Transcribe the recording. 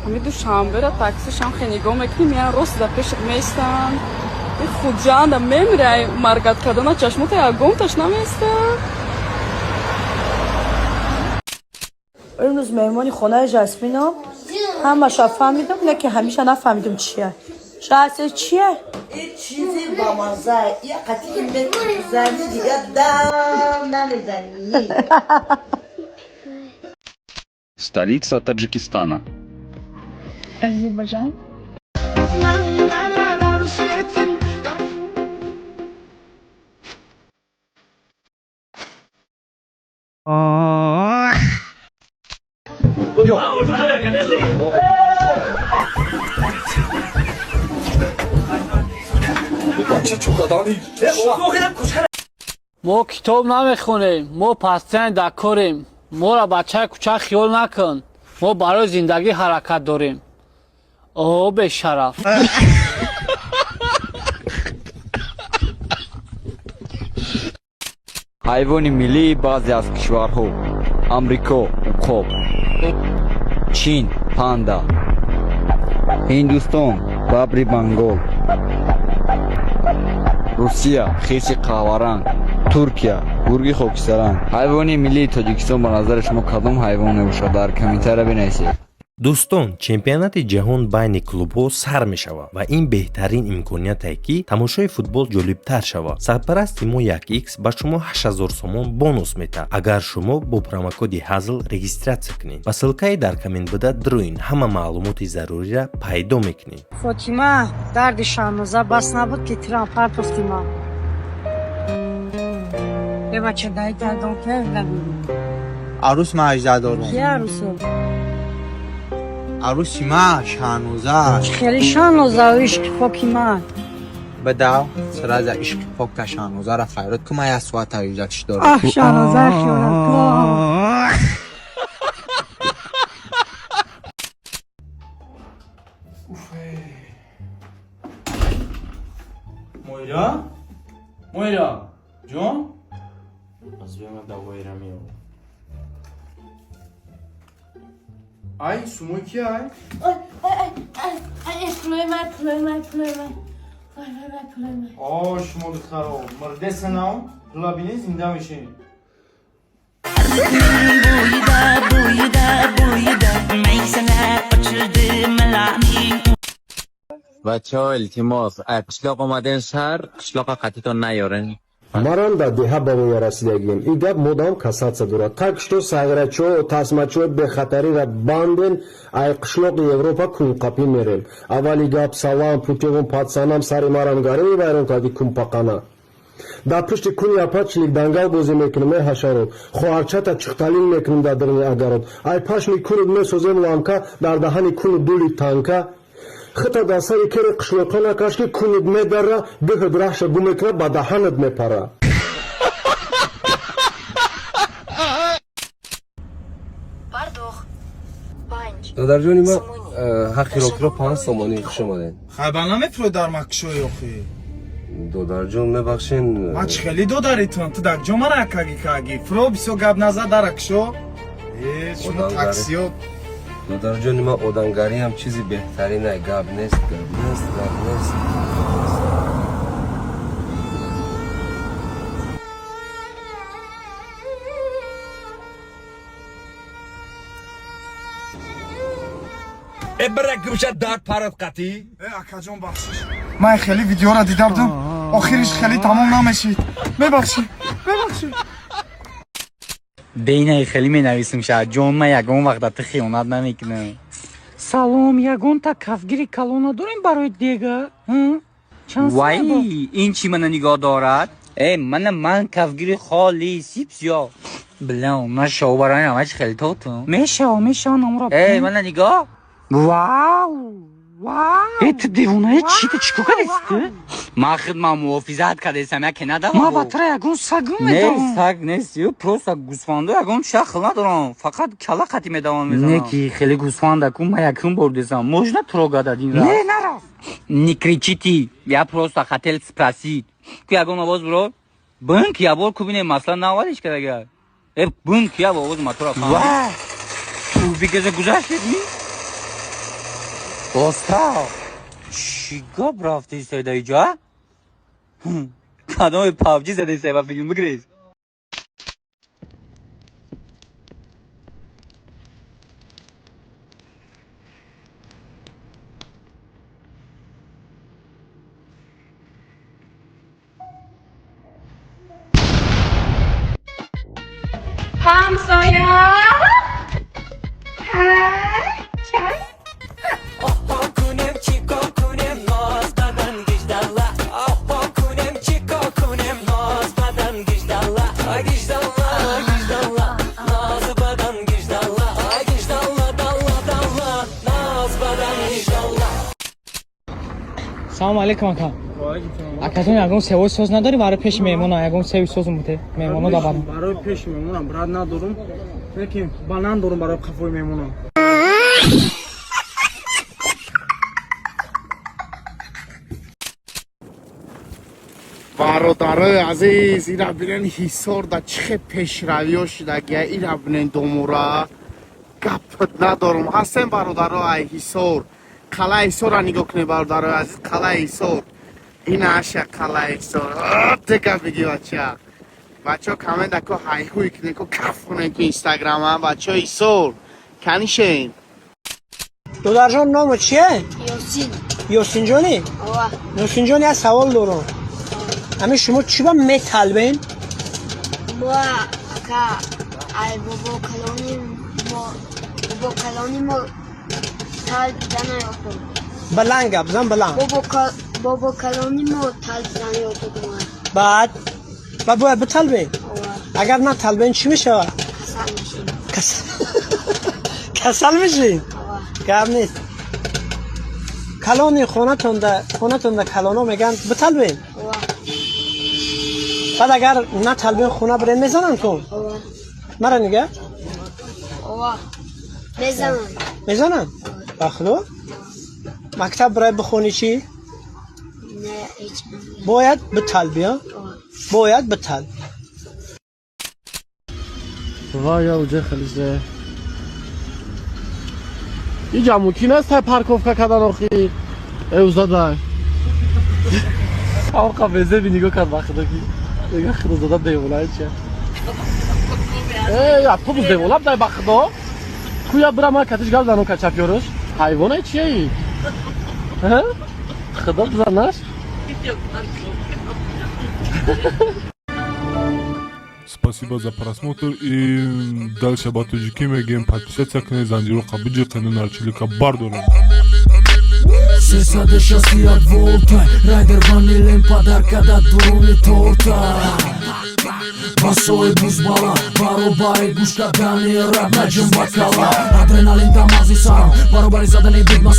همین دوشنبه را تاکسیشان خیلی نگاه میکنیم میان راست در پیش میستن خود جان در میمیره مرگت کردن چشمت یگم تاش نمیسته. امروز مهمانی خونه جاسمینا همش فهمیدم نه که همیشه نفهمیدم چیه. شاید چیه؟ این چیزی با مزه یه قطعی میزنی دیگه دم نمیزنی. Столица Таджикистана. Азербайджан. ما کتاب نمیخونیم، ما پستین دکاریم، ما را بچه کوچک خیال نکن، ما برای زندگی حرکت داریم. اوه به شرف. حیوان ملی بعضی از کشورها امریکا عقاب، چین پاندا، هندوستان ببر بنگال، روسیه خیس قهوه‌رنگ، ترکیه گرگ خاکستران. حیوان ملی تاجیکستان به نظر شما کدام حیوان میباشد؟ در کامنت‌ها بنویسید. дӯстон чемпионати ҷаҳон байни клубҳо сар мешавад ва ин беҳтарин имконияте ки тамошои футбол ҷолибтар шавад. сарпарасти мо 1x ба шумо 8000 сомон бонус метаҳад агар шумо бо промокоди ҳазл регистратсия кунед. ба ссилкаи дар комент буда дурӯин ҳама маълумоти заруриро пайдо мекунед. فاطیما درد شانوزه بس نبود که تیران پرت فاطیما یه بچه دایی کردم که نبیدیم عروس ما 18 دارم. کی عروسه؟ عروس ما شانوزه. خیلی شانوزه و عشق فاطیما بداو سر از عشق پاک شانوزه را خیرات که ما یه سوات ایجادش دارم. آه شانوزه خیالت کن. مویرا؟ مویرا جون؟ از بیام دوایی را میام. Ay, sumo ki ay? Ay, pulay may. Pulay may. شما دخترها مرده سناو پلابینی زنده میشین. بچه ها التماس قشلاق آمدن شهر قشلاق قطیتان نیارن. марам да деҳа ба воя расидагим и гап модам касатса дурад так што саграчо тасмачо бехатариро банден ай қишлоқи европа кунқапӣ мерем аввали гап салам путевон патсанам сари марам гареми байрон кади кунпақана дар пушти куни апачилик дангал бозӣ мекунем е ҳашарот хоҳарчата чухталин мекунем дар дирни агарот ай пашми кунуд месозем ламка дар даҳани куну дули танка خطا در سر کر قشلوقا نکاش که کند میداره بهد رحشه گمکره با دهانت میپره بردوخ پنج دادر جونی ما حقی رو 5 سومانی شما دین خبر نمیپرو در مکشوی اخی دادر جون میبخشین ما چه خیلی دادریتون تو در جمعه را کاگی فرو بیسو گب نزد در اکشو شما تاکسیو دادر جونی ما آدمگری هم چیزی بهترینه گب نیست برک گوشه داد پرد قطی اکا جون بخشش من خیلی ویدیو را دیدم آخرش خیلی تمام نمیشید ببخشید بین خیلی می نویسیم شاید جون ما یگون وقت خیانت نمیکنه. سلام یگون تا کفگیری کلونا داریم برای دیگه وای این چی من نگاه دارد؟ من کفگیری خالی سیپس یا بلا من شو برای همش خیلی توتون میشه نمورا من نگاه واو تو دیوونه چی چیکار کردی؟ ما خدمت محافظت کردم که ندارم ما باتره یگون سگون میدونم نه سگ نیست پروسا گوسفنده یگون شخل ندارم فقط کلا قطی میدونم میزنم نه که خیلی گوسفنده کن ما یکون بردیسم موجنا تروگا دادین را نه نرفت نیکریچیتی یا پروسا خطل سپراسید که یگون آواز برو بنک یا بور کوبینه مثلا نوالش کرده بنک یا آواز ماتورا واه تو بگذار گذاشت استاد چی گپ رفتی سیده اینجا؟ کدام پابجی زده سیبا فیلم بگریز همسایه سلام علیکم آقا. اکاتون یگون سویس سوز نداری برای پیش میمون یگون سویس سوز موته میمونو دارم برای پیش میمونم برات ندارم لیکن بانان دارم برای کافوی میمونم برادرای عزیز اینا ببینن حسار دا چه پیشروی شده گه اینا ببینن دومورا گپ ندارم هستن برادرای حسار قلعه حسار را نگاه کنه برادرای عزیز قلعه حسار این عشق قلعه حسار دیگه بگی بچه ها کامنت اکو های هوی کنه که کف کنه که اینستاگرام هم بچه ها حسار کنیشین دودر جان نامو چیه؟ یاسین جانی؟ یاسین جانی از سوال دارم همه شما چی با میتال بین؟ با اکا ای بابا کلانی ما تال بزنه یافتم بلنگ بزن بلنگ بابا کلانی ما تال بزنه یافتم بعد باید بتال بین اگر نه تال بین چی میشه؟ کسل میشین؟ گرم نیست کلانی خونه تونده کلانو میگن بتال بین بعد اگر نه تلبین خونه برین میزنن تو مرا نگه میزنن بخلو مکتب برای بخونی چی؟ نه هیچ باید بتال بیا باید بتال وای اوجه خلیزه این جمعو کی نست های پارکوفکا کدن آخی اوزا دای همون قبیزه بی نگاه کرد وقت داکی دیگه خدا زدن دیولای چه ای تو بز دیولاب دای بخدا کویا برا ما کتش گل زنو کچپ یارش حیوانه چیه ای خدا بزنش Спасибо за просмотр и дальше батуджики мегем подписаться к Занжиру Кабиджи канал Чилика Бардора. Сесаде шасият волта Райдер ванилен подарка да дуруни торта Басоe бузбала Баробаи гушка дани раб наҷм бакала Адреналин дамази сарам Баробари задани бидмас